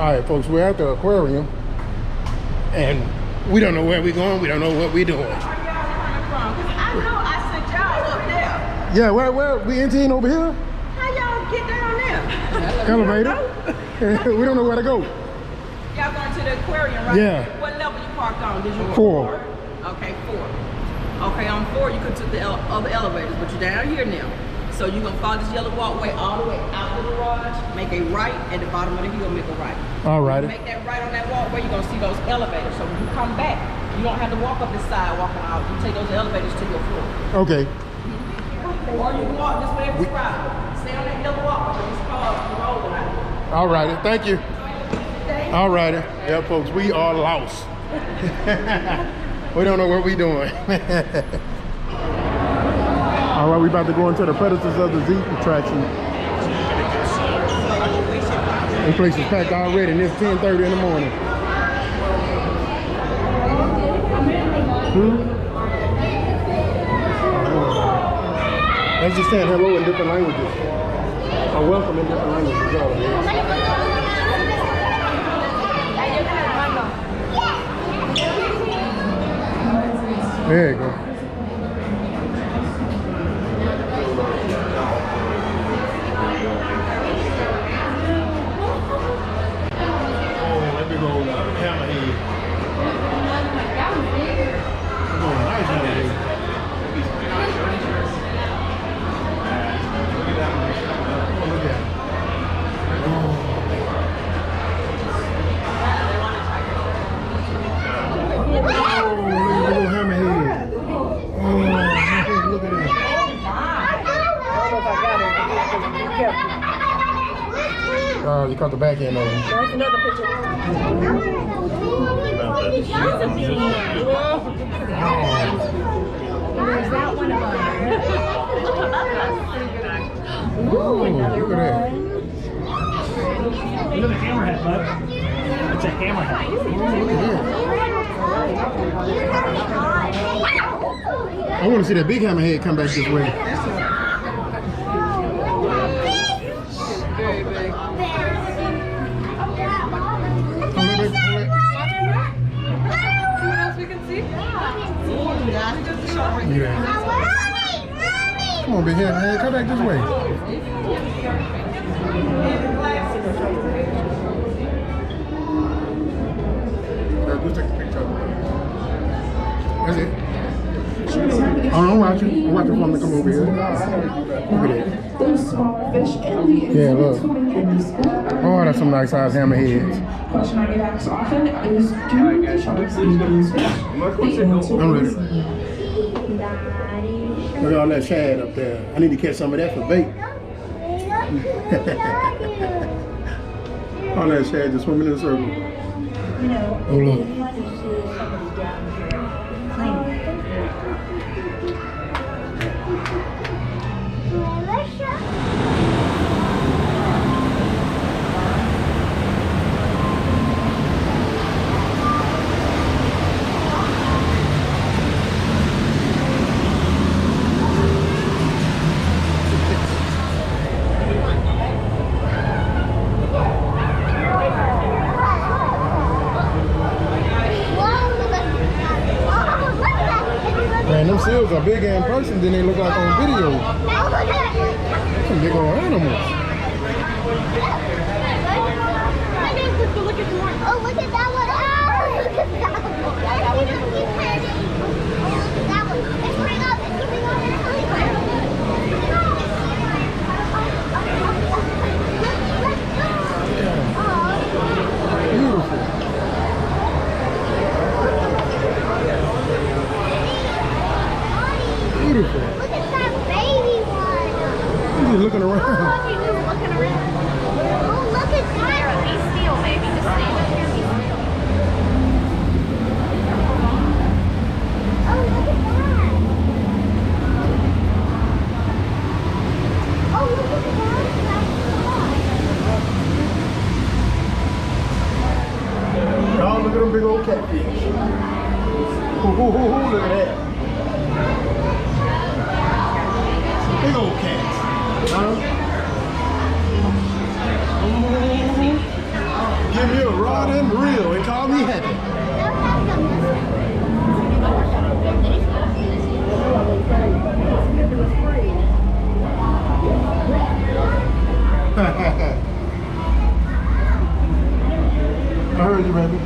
right, folks, we're at the aquarium, and we don't know where we're going. We don't know what we're doing. Where y'all coming from? 'Cause I know I sent y'all up there. Yeah, where we in over here? How y'all get down there? Elevator. We don't know where to go. Y'all going to the aquarium, right? Yeah. What level you parked on? Did you go 4. Okay, 4. Okay, on 4 you could take the other elevators, but you're down here now. So you're gonna follow this yellow walkway all the way out the garage, make a right, at the bottom of the hill, make a right. All right. Make that right on that walkway, you're gonna see those elevators. So when you come back, you don't have to walk up this side walking out. You take those elevators to your floor. Okay. Or you can walk this way if it's right. Stay on that yellow walkway, but these cars are rolling out. All righty. Thank you. All righty. Yeah, folks, we are lost. We don't know what we're doing. All right, we about to go into the Predators of the Deep attraction. This place is packed already, and it's 10:30 in the morning. Let's just saying hello in different languages. Or welcome in different languages. All there you go. You caught the back end of it. There's another picture. There's that one above. Ooh, look at that. Look at the hammerhead, bud. It's a hammerhead. I want to see that big hammerhead come back this way. Yeah. Come on, big hammerhead, come back this way. Let's take a picture. That's it. Oh, I'm watching. I'm watching for him to come over here. Look at that. Yeah, look. Oh, that's some nice size hammerheads. Question I get asked often is, do the sharks eat these fish? I'm ready. Look at all that shad up there. I need to catch some of that for bait. All that shad just swimming in a circle. Oh, look. Man, them seals are bigger in person than they look like on video. Some big old animals. Oh, look at that one. Oh, look at that one. That one. It's coming up. It's coming up. Beautiful. Beautiful. Look at that baby one. He's just looking around. Oh, look at that. He's still, baby. Just stand up here. He's still. Oh, look at that. Oh, look at that. Oh, look at them big old catfish. Look at that. Big old cats. Give me loud and real and call me happy. I heard you, baby.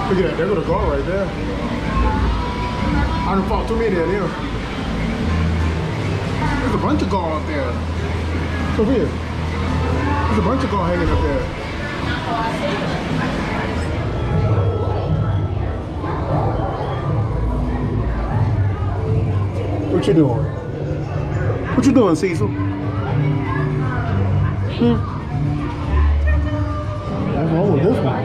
Look at that, they're gonna go right there. I done fought too many of them. There's a bunch of gall up there. Over here. There's a bunch of gall hanging up there. What you doing? What you doing, Cecil? What's wrong with this one?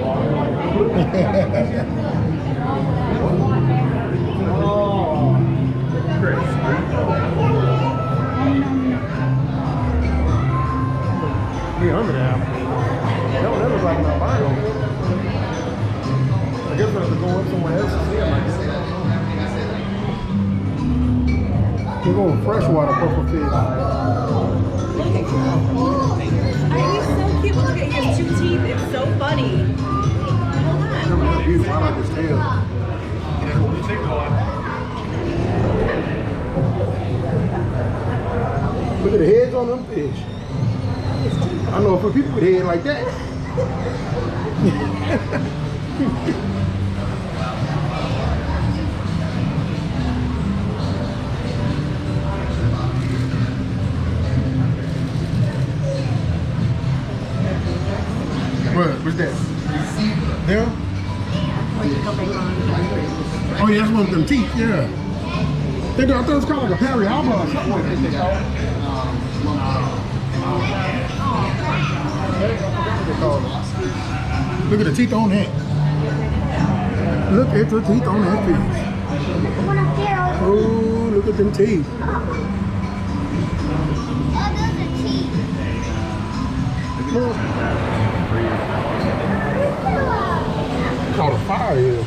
$300 now. That one looks like an albino. I guess we'll have to go up somewhere else to see him, I guess. We're going freshwater pufferfish. He's so cute, but look at his 2 teeth. It's so funny. Hold on. That's beautiful. I like his tail. Look at the heads on them fish. I know for people with head like that. What's that? Them? Oh yeah, that's one of them teeth, yeah. I thought it was called like a perialba or something like that. Look at the teeth on that. Look at the teeth on that fish. Oh, look at them teeth. Caught a fire here.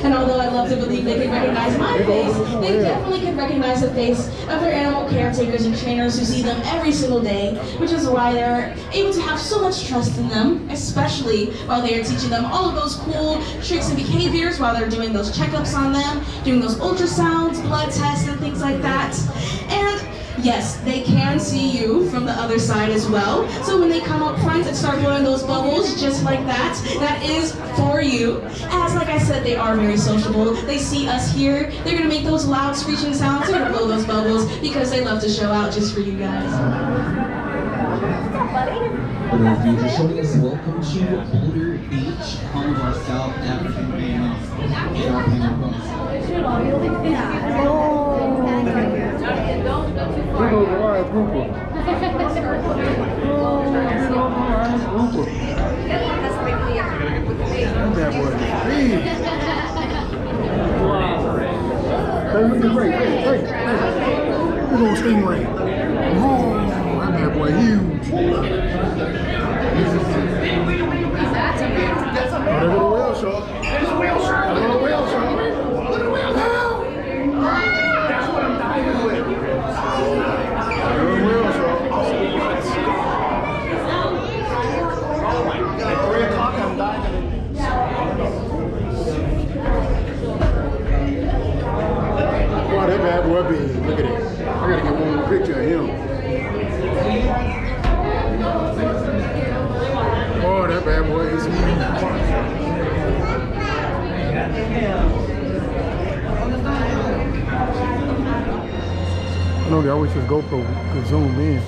And although I love to believe they can recognize my face, they definitely can recognize the face of their animal caretakers and trainers who see them every single day, which is why they're able to have so much trust in them, especially while they are teaching them all of those cool tricks and behaviors while they're doing those checkups on them, doing those ultrasounds, blood tests, and things like that. And yes, they can see you from the other side as well. So when they come up front and start blowing those bubbles just like that, that is for you. As like I said, they are very sociable. They see us here, they're gonna make those loud screeching sounds, they're gonna blow those bubbles because they love to show out just for you guys. Hello, future showing welcome to Boulder Beach, home of our South African famous shopping homes. Look at the live grouper. That boy is big. Hey, look at Ray. Look at stingray. Oh, that bad boy huge. Oh, there go the whale shark. There's a whale shark. Look at the whale shark. Look at the whale shark. That's what I'm diving with. At 3 o'clock, I'm diving in. Wow, that bad boy big. Look at it. I gotta get one more picture of him. Oh, that bad boy is huge. I know they always just GoPro could zoom in. Look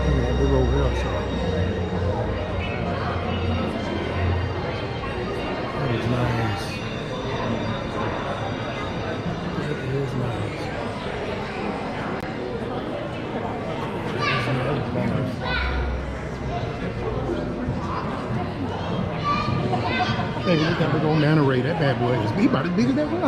at that big old whale shark. corners. Hey, look at that big old nano ray. That bad boy is about as big as that one.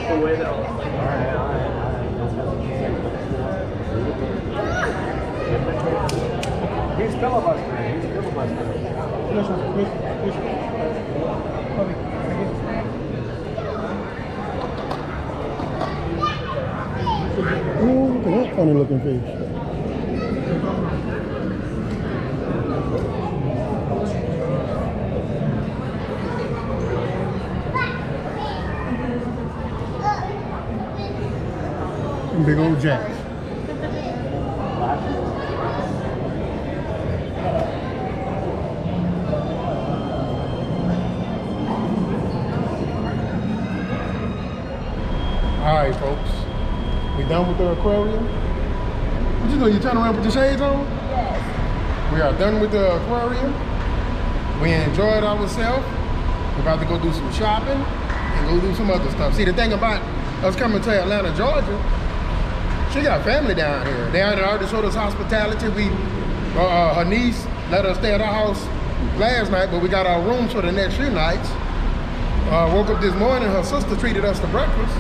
The way that all He's filibustering. He's filibustering. Ooh, look at that funny looking fish. Some big old jacks. All right, folks. We done with the aquarium? What you doing? You turn around with your shades on? Yes. We are done with the aquarium. We enjoyed ourselves. We're about to go do some shopping and go do some other stuff. See, the thing about us coming to Atlanta, Georgia, she got family down here. They already showed us hospitality. Her niece let us stay at her house last night, but we got our rooms for the next few nights. Woke up this morning, her sister treated us to breakfast.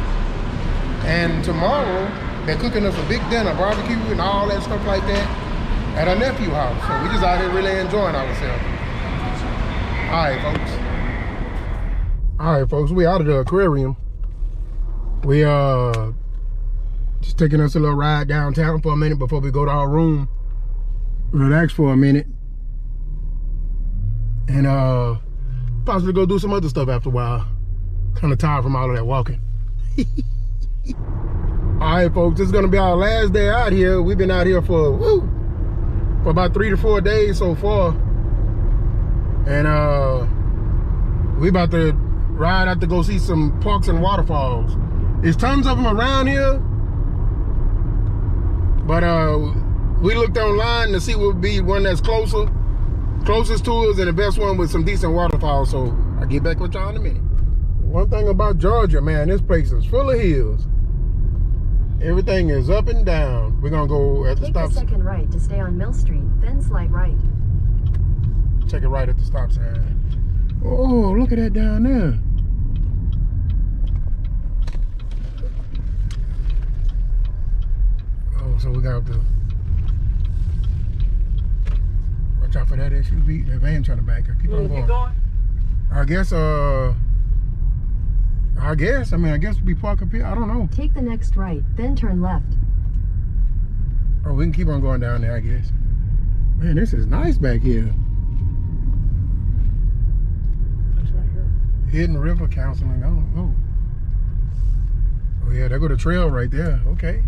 And tomorrow, they're cooking us a big dinner, barbecue and all that stuff like that at her nephew's house. So we just out here really enjoying ourselves. All right, folks, we out of the aquarium. We just taking us a little ride downtown for a minute before we go to our room. Relax for a minute. And possibly go do some other stuff after a while. Kind of tired from all of that walking. All right, folks, this is gonna be our last day out here. We've been out here for about 3 to 4 days so far. And we about to ride out to go see some parks and waterfalls. There's tons of them around here. But we looked online to see what would be one that's closest to us and the best one with some decent waterfalls. So I'll get back with y'all in a minute. One thing about Georgia, man, this place is full of hills. Everything is up and down. We're gonna go at the stop sign. Take the second right to stay on Mill Street, then slide right. Take it right at the stop sign. Oh, look at that down there. Oh, so we got to watch out for that SUV. That van trying to back up. Keep on going. I guess we park up here. I don't know. Take the next right, then turn left. Oh, we can keep on going down there, I guess. Man, this is nice back here. That's right here. Hidden River Counseling. I don't know. Oh yeah, there go the trail right there. Okay.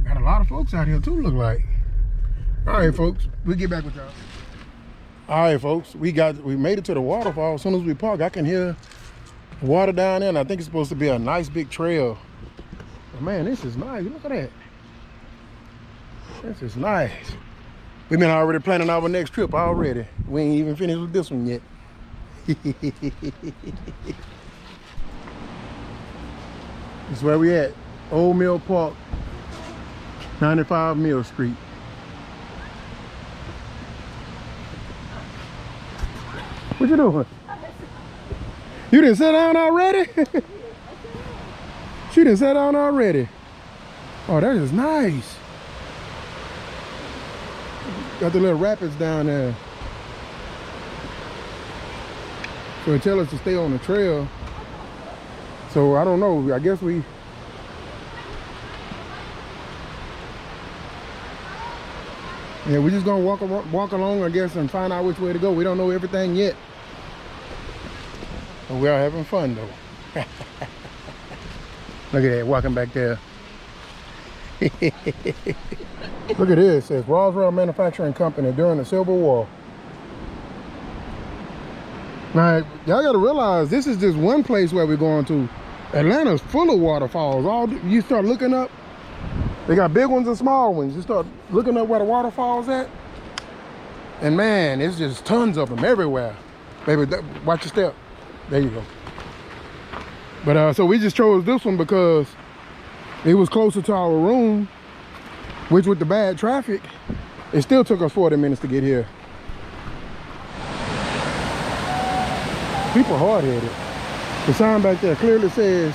Got a lot of folks out here too, look like. All right, folks, we'll get back with y'all. All right, folks, we made it to the waterfall. As soon as we park, I can hear water down there, and I think it's supposed to be a nice big trail. But man, this is nice. Look at that. This is nice. We've been already planning our next trip already. We ain't even finished with this one yet. This is where we at. Old Mill Park, 95 Mill Street. What you doing? You didn't sit down already? She didn't sit down already. Oh, that is nice. Got the little rapids down there. So it tell us to stay on the trail. So I don't know, I guess we... Yeah, we're just gonna walk along, I guess, and find out which way to go. We don't know everything yet. But we are having fun though. Look at that, walking back there. Look at this, it says Roswell Manufacturing Company during the Civil War. Now, y'all gotta realize this is just one place where we're going to. Atlanta's full of waterfalls. You start looking up, they got big ones and small ones. You start looking up where the waterfall's at, And man, it's just tons of them everywhere. Baby, watch your step. There you go. But so we just chose this one because it was closer to our room, which with the bad traffic, it still took us 40 minutes to get here. People hard-headed. The sign back there clearly says,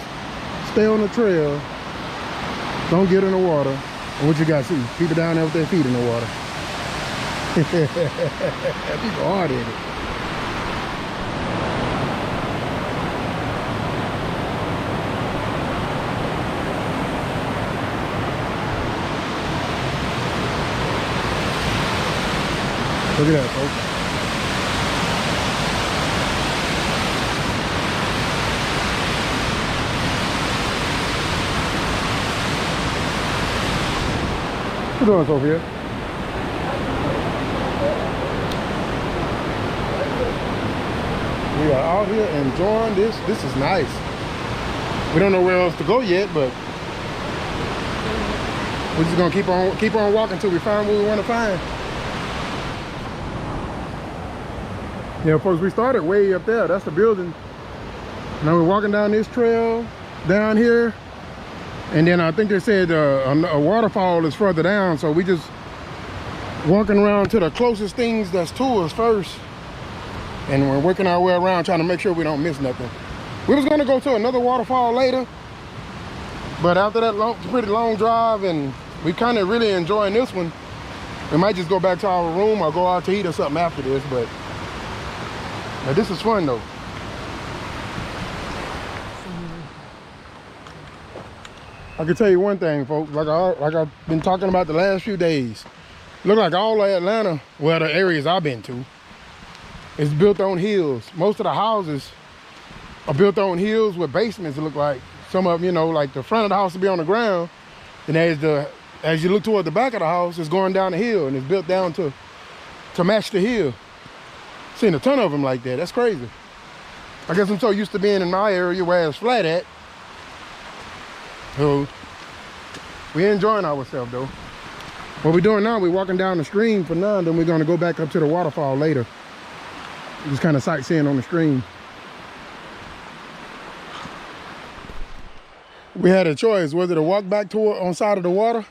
stay on the trail, don't get in the water. And what you got to see? People down there with their feet in the water. People hard-headed. Look at that, folks. What you doing, Sophia? We are out here enjoying this. This is nice. We don't know where else to go yet, but we're just gonna keep on walking until we find what we want to find. Yeah, folks, we started way up there. That's the building. Now we're walking down this trail down here. And then I think they said a waterfall is further down. So we just walking around to the closest things that's to us first. And we're working our way around trying to make sure we don't miss nothing. We was gonna go to another waterfall later. But after that pretty long drive, and we kind of really enjoying this one, we might just go back to our room or go out to eat or something after this. But this is fun though. I can tell you one thing, folks, like I've been talking about the last few days. Look like all of Atlanta, well, the areas I've been to, is built on hills. Most of the houses are built on hills with basements, it look like. Some of them, you know, like the front of the house will be on the ground, and as you look toward the back of the house, it's going down the hill, and it's built down to match the hill. Seen a ton of them like that. That's crazy. I guess I'm so used to being in my area where it's flat at. So we're enjoying ourselves though. What we're doing now, we're walking down the stream for now, then we're gonna go back up to the waterfall later. Just kind of sightseeing on the stream. We had a choice whether to walk back toward on side of the water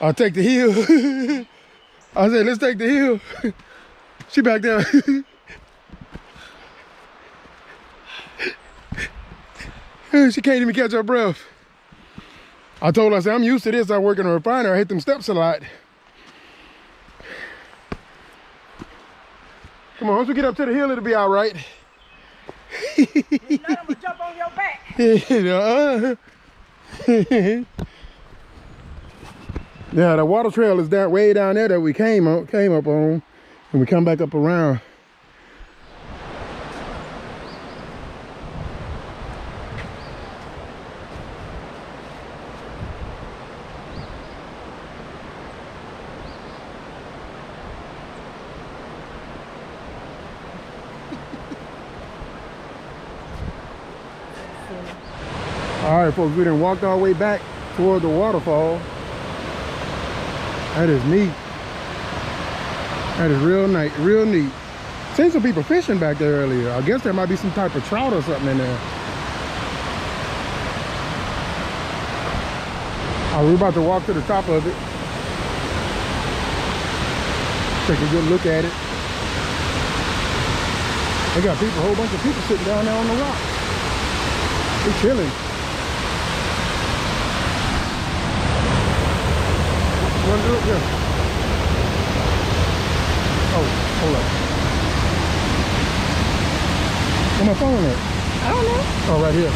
or take the hill. I said, let's take the hill. She back there. She can't even catch her breath. I told her, I said, I'm used to this. I work in a refinery. I hit them steps a lot. Come on, once we get up to the hill, it'll be all right. You know I'm gonna jump on your back. Yeah, the water trail is down way down there that we came up on, and we come back up around. All right, folks, we done walked our way back toward the waterfall. That is neat. That is real neat, real neat. Seen some people fishing back there earlier. I guess there might be some type of trout or something in there. All right, we're about to walk to the top of it. Take a good look at it. They got people, a whole bunch of people sitting down there on the rock. They're chilling. One do it, yeah. Oh, hold up. Where my phone at? I don't know. Oh, right here.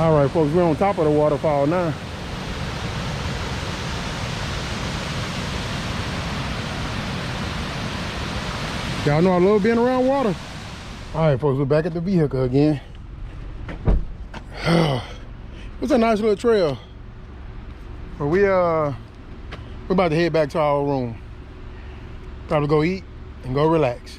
All right, folks, we're on top of the waterfall now. Y'all know I love being around water. All right, folks, we're back at the vehicle again. It's a nice little trail. But we're about to head back to our room. Probably go eat and go relax.